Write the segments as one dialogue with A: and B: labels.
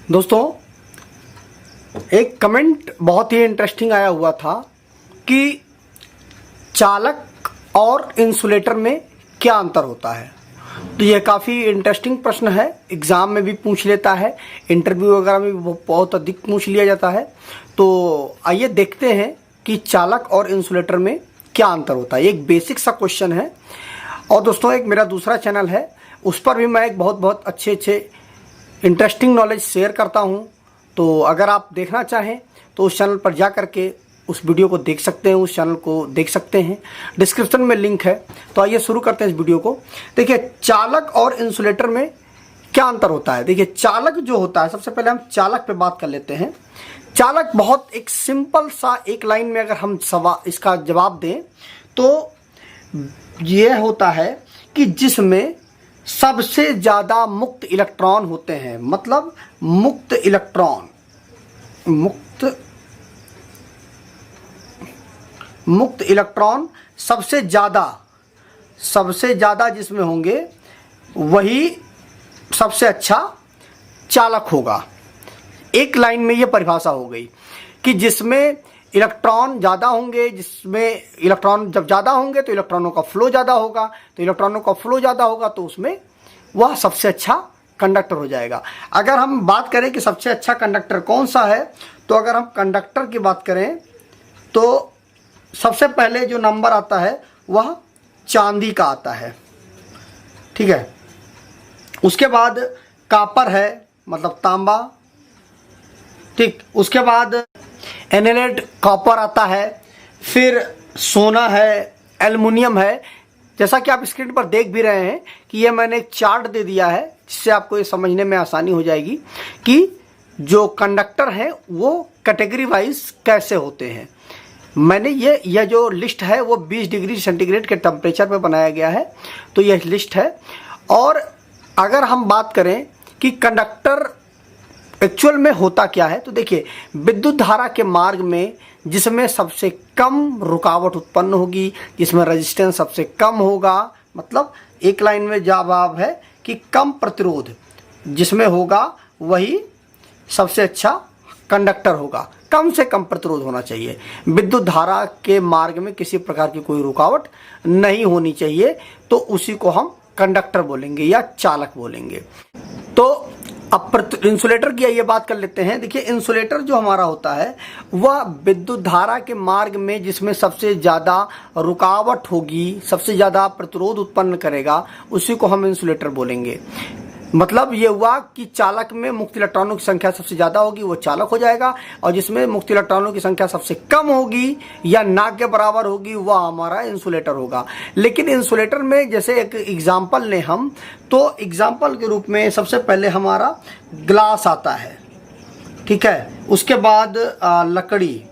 A: दोस्तों, एक कमेंट बहुत ही इंटरेस्टिंग आया हुआ था कि चालक और इंसुलेटर में क्या अंतर होता है। तो यह काफ़ी इंटरेस्टिंग प्रश्न है, एग्ज़ाम में भी पूछ लेता है, इंटरव्यू वगैरह में भी बहुत अधिक पूछ लिया जाता है। तो आइए देखते हैं कि चालक और इंसुलेटर में क्या अंतर होता है। एक बेसिक सा क्वेश्चन है। और दोस्तों, एक मेरा दूसरा चैनल है, उस पर भी मैं एक बहुत अच्छे इंटरेस्टिंग नॉलेज शेयर करता हूं। तो अगर आप देखना चाहें तो उस चैनल पर जा करके उस वीडियो को देख सकते हैं, उस चैनल को देख सकते हैं, डिस्क्रिप्शन में लिंक है। तो आइए शुरू करते हैं इस वीडियो को। देखिए, चालक और इंसुलेटर में क्या अंतर होता है। देखिए, चालक जो होता है, सबसे पहले हम चालक पे बात कर लेते हैं। चालक बहुत एक सिंपल सा, एक लाइन में अगर हम इसका जवाब दें तो यह होता है कि जिसमें सबसे ज़्यादा मुक्त इलेक्ट्रॉन होते हैं। मतलब मुक्त इलेक्ट्रॉन सबसे ज़्यादा जिसमें होंगे वही सबसे अच्छा चालक होगा। एक लाइन में ये परिभाषा हो गई कि जिसमें इलेक्ट्रॉन ज़्यादा होंगे, जिसमें इलेक्ट्रॉन जब ज़्यादा होंगे तो इलेक्ट्रॉनों का फ्लो ज़्यादा होगा, तो इलेक्ट्रॉनों का फ्लो ज़्यादा होगा तो उसमें वह सबसे अच्छा कंडक्टर हो जाएगा। अगर हम बात करें कि सबसे अच्छा कंडक्टर कौन सा है, तो अगर हम कंडक्टर की बात करें तो सबसे पहले जो नंबर आता है वह चांदी का आता है, ठीक है। उसके बाद कॉपर है, मतलब तांबा, ठीक। उसके बाद एनालेड कॉपर आता है, फिर सोना है, एल्युमिनियम है। जैसा कि आप स्क्रीन पर देख भी रहे हैं कि ये मैंने एक चार्ट दे दिया है, जिससे आपको ये समझने में आसानी हो जाएगी कि जो कंडक्टर हैं वो कैटेगरी वाइज कैसे होते हैं। मैंने यह जो लिस्ट है वो 20 डिग्री सेंटीग्रेड के टेम्परेचर पे बनाया गया है, तो यह लिस्ट है। और अगर हम बात करें कि कंडक्टर एक्चुअल में होता क्या है, तो देखिए, विद्युत धारा के मार्ग में जिसमें सबसे कम रुकावट उत्पन्न होगी, जिसमें रेजिस्टेंस सबसे कम होगा, मतलब एक लाइन में जवाब है कि कम प्रतिरोध जिसमें होगा वही सबसे अच्छा कंडक्टर होगा। कम से कम प्रतिरोध होना चाहिए, विद्युत धारा के मार्ग में किसी प्रकार की कोई रुकावट नहीं होनी चाहिए, तो उसी को हम कंडक्टर बोलेंगे या चालक बोलेंगे। तो अब इंसुलेटर की ये बात कर लेते हैं। देखिए, इंसुलेटर जो हमारा होता है वह विद्युत धारा के मार्ग में जिसमें सबसे ज़्यादा रुकावट होगी, सबसे ज़्यादा प्रतिरोध उत्पन्न करेगा, उसी को हम इंसुलेटर बोलेंगे। मतलब ये हुआ कि चालक में मुक्त इलेक्ट्रॉनों की संख्या सबसे ज़्यादा होगी वो चालक हो जाएगा, और जिसमें मुक्त इलेक्ट्रॉनों की संख्या सबसे कम होगी या ना के बराबर होगी वह हमारा इंसुलेटर होगा। लेकिन इंसुलेटर में जैसे एक एग्जाम्पल लें हम, तो एग्जाम्पल के रूप में सबसे पहले हमारा ग्लास आता है, ठीक है। उसके बाद लकड़ी,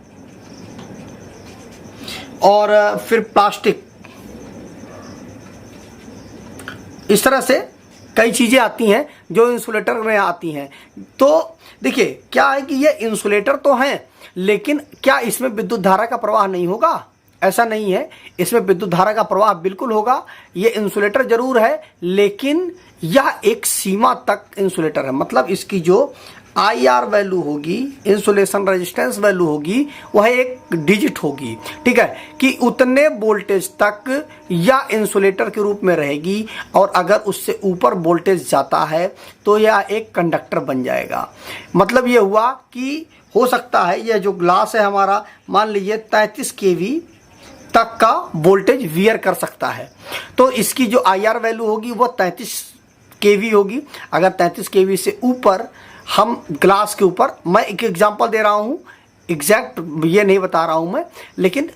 A: और फिर प्लास्टिक, इस तरह से कई चीज़ें आती हैं जो इंसुलेटर में आती हैं। तो देखिए, क्या है कि ये इंसुलेटर तो हैं, लेकिन क्या इसमें विद्युत धारा का प्रवाह नहीं होगा? ऐसा नहीं है, इसमें विद्युत धारा का प्रवाह बिल्कुल होगा। ये इंसुलेटर जरूर है, लेकिन यह एक सीमा तक इंसुलेटर है। मतलब इसकी जो IR वैल्यू होगी, इंसुलेशन रेजिस्टेंस वैल्यू होगी, वह एक डिजिट होगी, ठीक है, कि उतने वोल्टेज तक यह इंसुलेटर के रूप में रहेगी। और अगर उससे ऊपर वोल्टेज जाता है तो यह एक कंडक्टर बन जाएगा। मतलब यह हुआ कि हो सकता है यह जो ग्लास है हमारा, मान लीजिए 33 kV तक का वोल्टेज वियर कर सकता है, तो इसकी जो IR वैल्यू होगी वह 33 kV होगी। अगर 33 kV से ऊपर हम ग्लास के ऊपर, मैं एक एग्जांपल दे रहा हूँ, एग्जैक्ट ये नहीं बता रहा हूँ मैं, लेकिन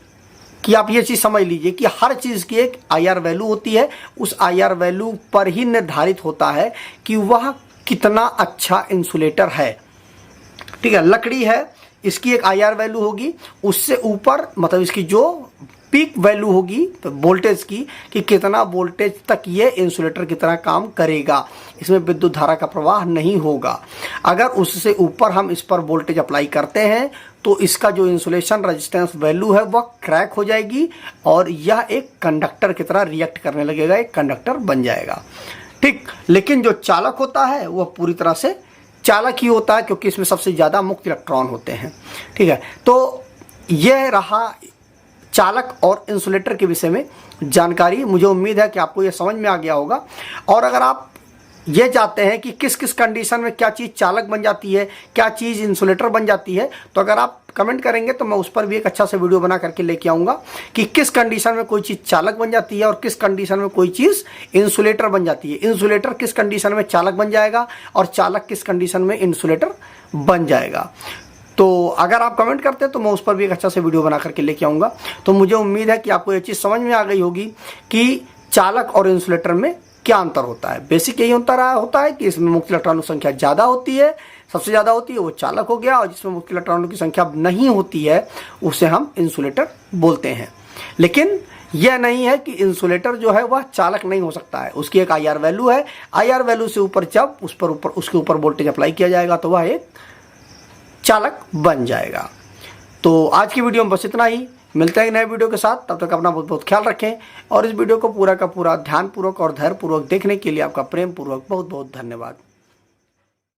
A: कि आप ये चीज़ समझ लीजिए कि हर चीज़ की एक IR वैल्यू होती है। उस IR वैल्यू पर ही निर्धारित होता है कि वह कितना अच्छा इंसुलेटर है, ठीक है। लकड़ी है, इसकी एक IR वैल्यू होगी, उससे ऊपर मतलब इसकी जो पीक वैल्यू होगी तो वोल्टेज की, कि कितना वोल्टेज तक ये इंसुलेटर की तरह काम करेगा, इसमें विद्युत धारा का प्रवाह नहीं होगा। अगर उससे ऊपर हम इस पर वोल्टेज अप्लाई करते हैं तो इसका जो इंसुलेशन रेजिस्टेंस वैल्यू है वह क्रैक हो जाएगी और यह एक कंडक्टर की तरह रिएक्ट करने लगेगा, एक कंडक्टर बन जाएगा, ठीक। लेकिन जो चालक होता है वह पूरी तरह से चालक ही होता है क्योंकि इसमें सबसे ज़्यादा मुक्त इलेक्ट्रॉन होते हैं। ठीक है, तो यह रहा चालक और इंसुलेटर के विषय में जानकारी। मुझे उम्मीद है कि आपको यह समझ में आ गया होगा। और अगर आप ये चाहते हैं कि किस किस कंडीशन में क्या चीज़ चालक बन जाती है, क्या चीज़ इंसुलेटर बन जाती है, तो अगर आप कमेंट करेंगे तो मैं उस पर भी एक अच्छा सा वीडियो बना करके लेके आऊँगा कि किस कंडीशन में कोई चीज़ चालक बन जाती है और किस कंडीशन में कोई चीज़ इंसुलेटर बन जाती है। इंसुलेटर किस कंडीशन में चालक बन जाएगा और चालक किस कंडीशन में इंसुलेटर बन जाएगा। तो अगर आप कमेंट करते हैं तो मैं उस पर भी एक अच्छा सा वीडियो बना करके लेके आऊँगा। तो मुझे उम्मीद है कि आपको ये चीज़ समझ में आ गई होगी कि चालक और इंसुलेटर में क्या अंतर होता है। बेसिक यही अंतर होता है कि इसमें मुक्त इलेक्ट्रॉनों की संख्या ज़्यादा होती है, सबसे ज़्यादा होती है वो चालक हो गया, और जिसमें मुक्त इलेक्ट्रॉनों की संख्या नहीं होती है उसे हम इंसुलेटर बोलते हैं। लेकिन यह नहीं है कि इंसुलेटर जो है वह चालक नहीं हो सकता है। उसकी एक IR वैल्यू है, IR वैल्यू से ऊपर जब उसके ऊपर वोल्टेज अप्लाई किया जाएगा तो वह एक चालक बन जाएगा। तो आज की वीडियो में बस इतना ही। मिलते हैं नए वीडियो के साथ, तब तक अपना बहुत बहुत ख्याल रखें। और इस वीडियो को पूरा का पूरा ध्यानपूर्वक और धैर्यपूर्वक देखने के लिए आपका प्रेम पूर्वक बहुत बहुत धन्यवाद।